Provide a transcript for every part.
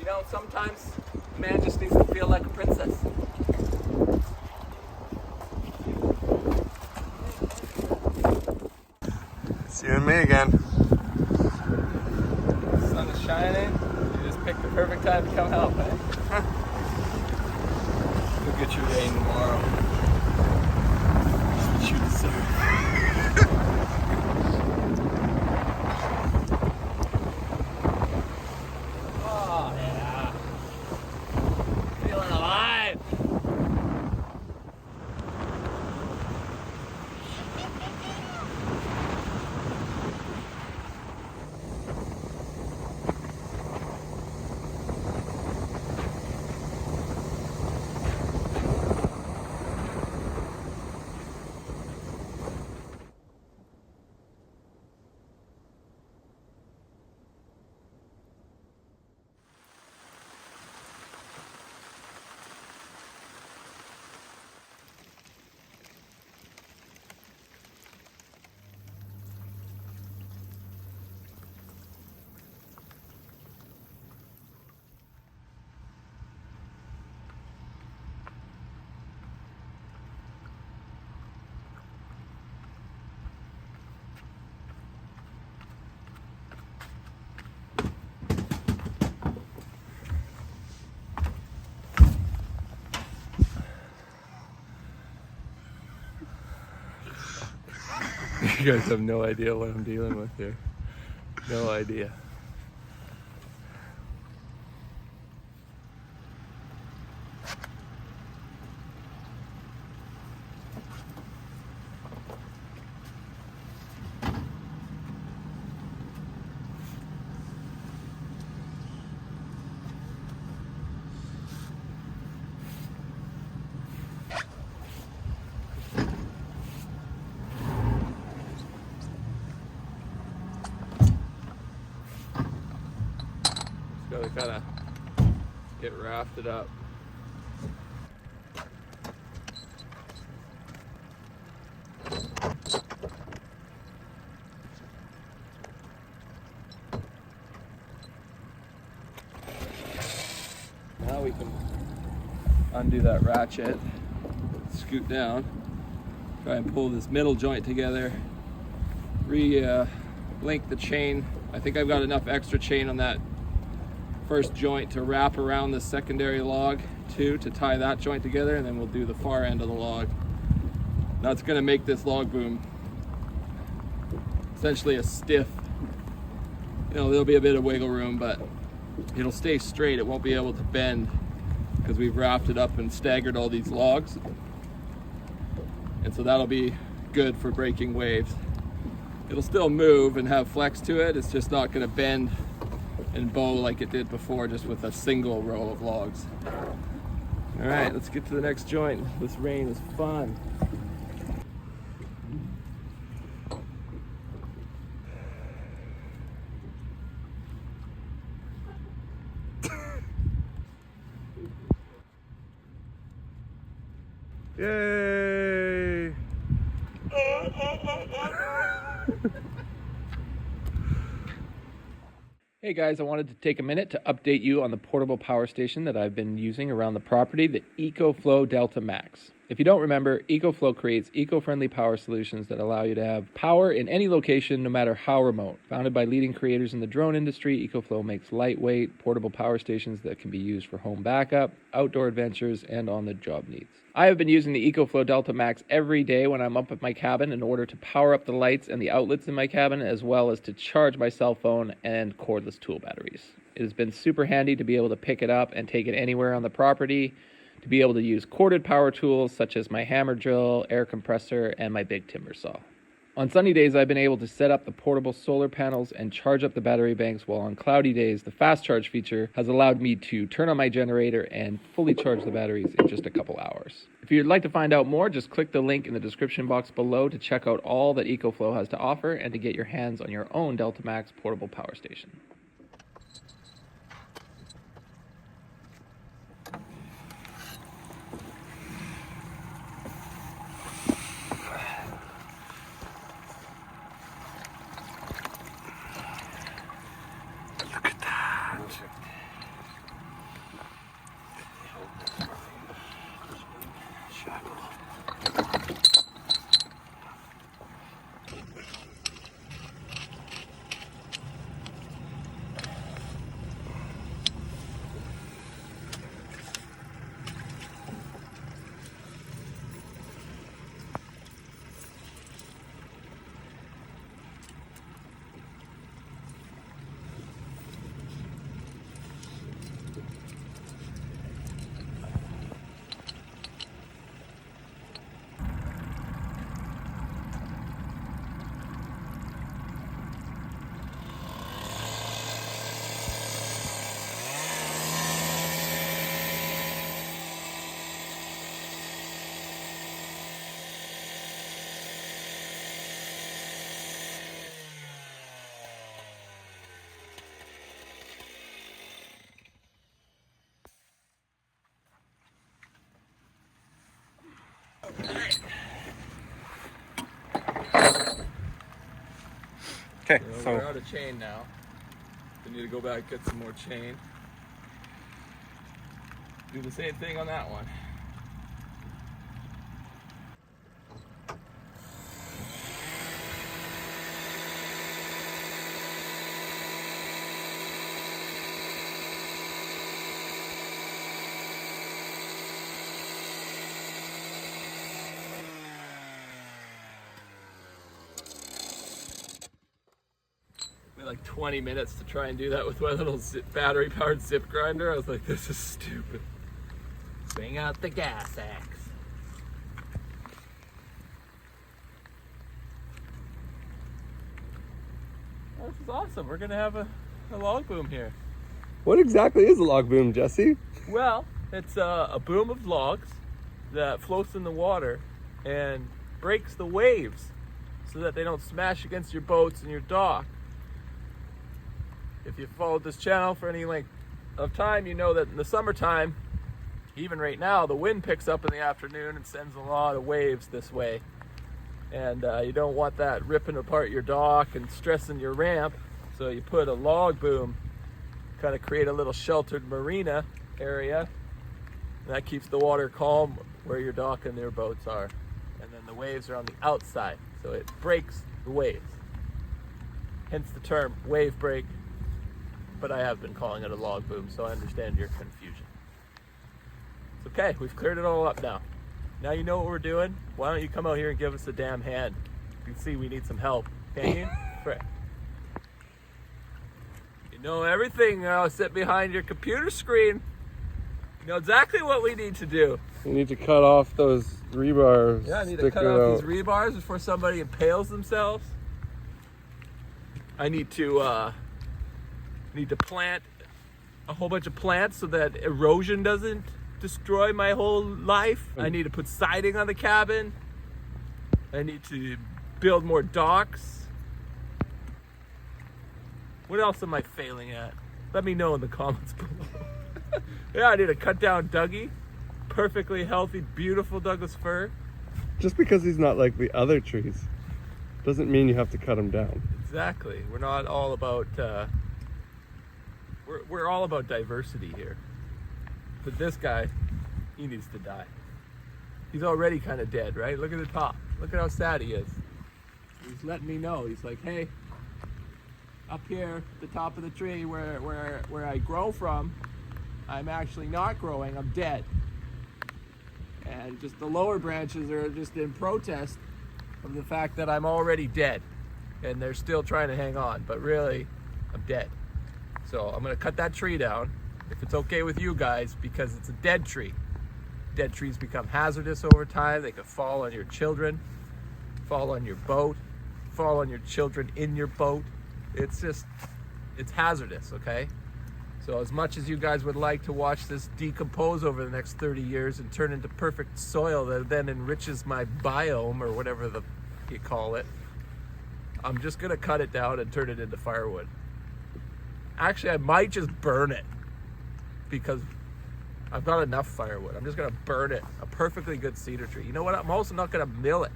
You know, sometimes a man just needs to feel like a princess. It's you and me again. The sun is shining. You just picked the perfect time to come help, eh? You'll get your rain tomorrow. That's what you deserve. Oh, yeah. Feeling alive. You guys have no idea what I'm dealing with here. No idea. Gotta kind of get rafted up. Now we can undo that ratchet, scoot down, try and pull this middle joint together, link the chain. I think I've got enough extra chain on that first joint to wrap around the secondary log too, to tie that joint together, and then we'll do the far end of the log. That's going to make this log boom essentially a stiff, you know, there'll be a bit of wiggle room, but it'll stay straight. It won't be able to bend because we've wrapped it up and staggered all these logs, and so that'll be good for breaking waves. It'll still move and have flex to it. It's just not going to bend and bow like it did before, just with a single row of logs. All right, let's get to the next joint. This rain is fun. Yay! Hey guys, I wanted to take a minute to update you on the portable power station that I've been using around the property, the EcoFlow Delta Max. If you don't remember, EcoFlow creates eco-friendly power solutions that allow you to have power in any location, no matter how remote. Founded by leading creators in the drone industry, EcoFlow makes lightweight, portable power stations that can be used for home backup, outdoor adventures, and on-the-job needs. I have been using the EcoFlow Delta Max every day when I'm up at my cabin in order to power up the lights and the outlets in my cabin, as well as to charge my cell phone and cordless tool batteries. It has been super handy to be able to pick it up and take it anywhere on the property, to be able to use corded power tools such as my hammer drill, air compressor, and my big timber saw. On sunny days, I've been able to set up the portable solar panels and charge up the battery banks, while on cloudy days, the fast charge feature has allowed me to turn on my generator and fully charge the batteries in just a couple hours. If you'd like to find out more, just click the link in the description box below to check out all that EcoFlow has to offer and to get your hands on your own Delta Max portable power station. Look at that. So we're out of chain now. We need to go back, get some more chain. Do the same thing on that one. Like 20 minutes to try and do that with my little battery powered zip grinder. I was like, this is stupid. Swing out the gas axe. Oh, this is awesome. We're gonna have a log boom here. What exactly is a log boom, Jesse? Well, it's a boom of logs that floats in the water and breaks the waves so that they don't smash against your boats and your dock. If you've followed this channel for any length of time, you know that in the summertime, even right now, the wind picks up in the afternoon and sends a lot of waves this way. And you don't want that ripping apart your dock and stressing your ramp. So you put a log boom, kind of create a little sheltered marina area. And that keeps the water calm where your dock and your boats are. And then the waves are on the outside, so it breaks the waves. Hence the term wave break. But I have been calling it a log boom, so I understand your confusion. It's okay, we've cleared it all up now. Now you know what we're doing. Why don't you come out here and give us a damn hand? You can see we need some help, can't you? Frick. You know everything. Sit behind your computer screen. You know exactly what we need to do. You need to cut off those rebars. Yeah, I need to cut off these rebars before somebody impales themselves. I need to plant a whole bunch of plants so that erosion doesn't destroy my whole life. I need to put siding on the cabin. I need to build more docks. What else am I failing at? Let me know in the comments below. Yeah, I need to cut down Dougie. Perfectly healthy, beautiful Douglas fir. Just because he's not like the other trees doesn't mean you have to cut him down. Exactly. We're not all about we're all about diversity here. But this guy, he needs to die. He's already kind of dead, right? Look at the top. Look at how sad he is. He's letting me know. He's like, hey, up here at the top of the tree where I grow from, I'm actually not growing, I'm dead. And just the lower branches are just in protest of the fact that I'm already dead. And they're still trying to hang on, but really, I'm dead. So I'm gonna cut that tree down, if it's okay with you guys, because it's a dead tree. Dead trees become hazardous over time. They could fall on your children, fall on your boat, fall on your children in your boat. It's hazardous, okay? So as much as you guys would like to watch this decompose over the next 30 years and turn into perfect soil that then enriches my biome, or whatever you call it, I'm just gonna cut it down and turn it into firewood. Actually, I might just burn it because I've got enough firewood. I'm just gonna burn it. A perfectly good cedar tree. You know what? I'm also not gonna mill it.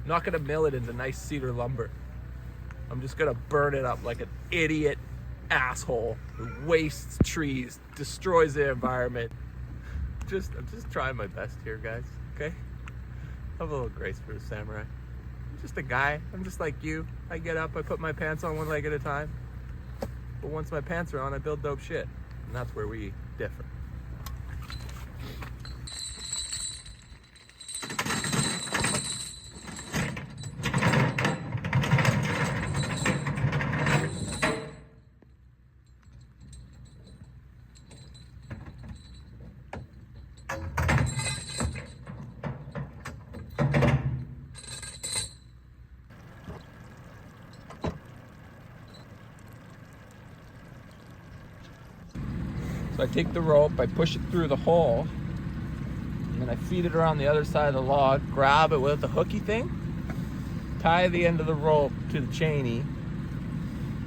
I'm not gonna mill it into nice cedar lumber. I'm just gonna burn it up like an idiot asshole who wastes trees, destroys the environment. I'm just trying my best here, guys, okay? Have a little grace for the samurai. I'm just a guy. I'm just like you. I get up, I put my pants on one leg at a time. But once my pants are on, I build dope shit. And that's where we differ. So I take the rope, I push it through the hole, and then I feed it around the other side of the log, grab it with the hooky thing, tie the end of the rope to the chainy,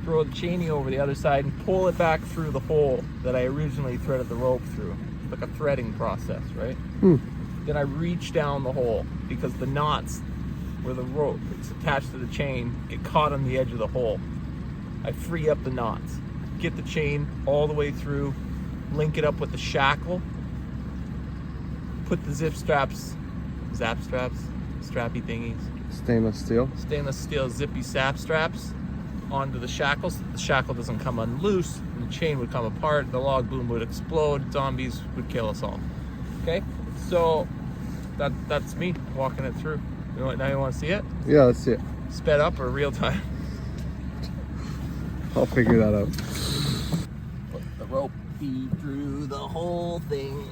throw the chainy over the other side, and pull it back through the hole that I originally threaded the rope through. It's like a threading process, right? Then I reach down the hole because the knots where the rope is attached to the chain get caught on the edge of the hole. I free up the knots. Get the chain all the way through, link it up with the shackle, put the strappy thingies, Stainless steel zippy sap straps onto the shackle so that the shackle doesn't come unloose and the chain would come apart, the log boom would explode, zombies would kill us all. Okay, so that's me walking it through. You know what, now you want to see it? Yeah, let's see it. Sped up or real time? I'll figure that out. Put the rope feed through the whole thing.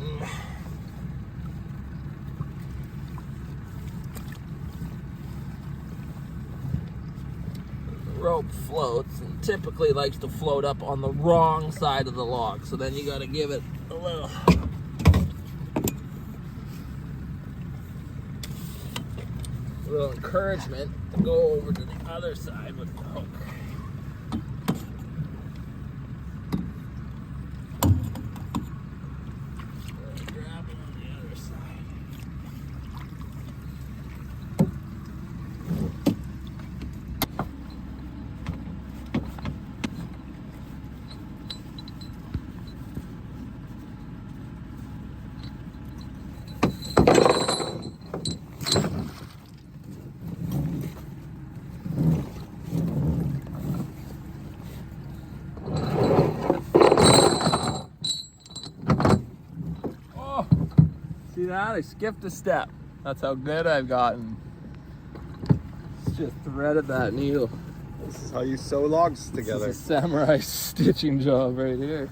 The rope floats and typically likes to float up on the wrong side of the log, so then you got to give it a little encouragement to go over to the other side with the hook. Grab it on the other side. See that? I skipped a step. That's how good I've gotten. It's just threaded that needle. This is how you sew logs This together. is a samurai stitching job right here.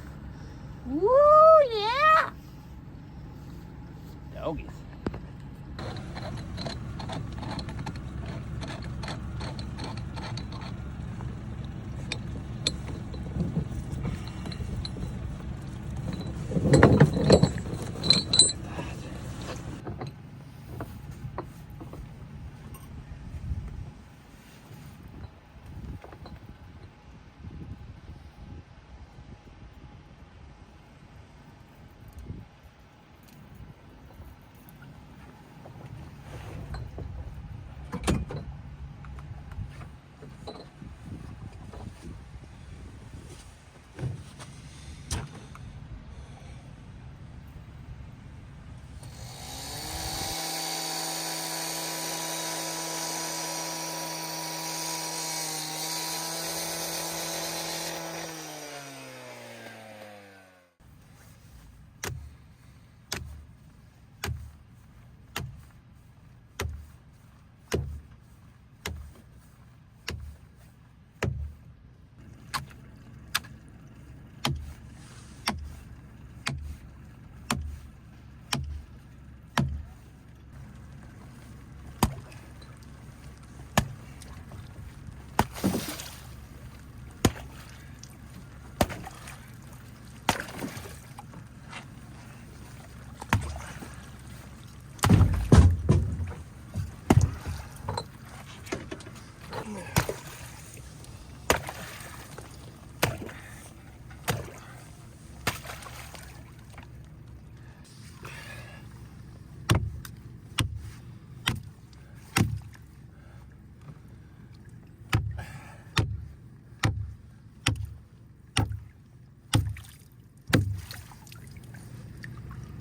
Woo, yeah! Doggies.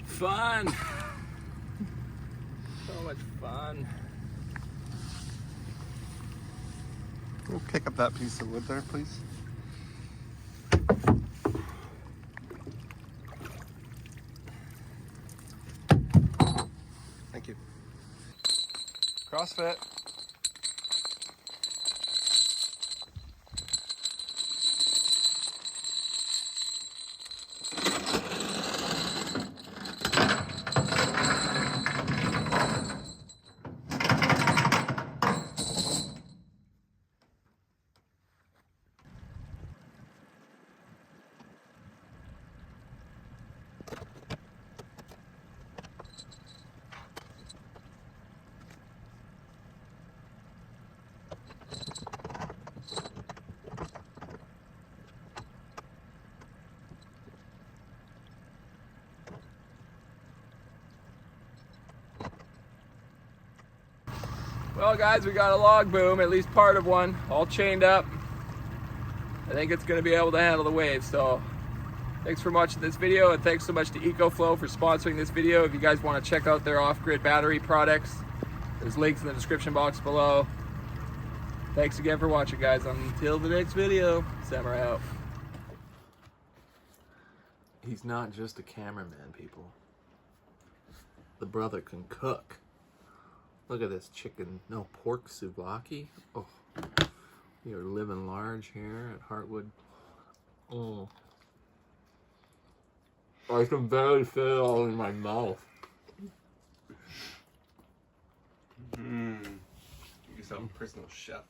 Fun. So much fun. We'll pick up that piece of wood there, please. Thank you. CrossFit. Well guys, we got a log boom, at least part of one, all chained up. I think it's going to be able to handle the waves. So thanks for watching this video, and thanks so much to EcoFlow for sponsoring this video. If you guys want to check out their off-grid battery products, there's links in the description box below. Thanks again for watching, guys. Until the next video, Samurai out. He's not just a cameraman, people. The brother can cook. Look at this chicken, no, pork souvlaki. Oh, you're living large here at Heartwood. Oh, I can barely fit it all in my mouth. You're some personal chef.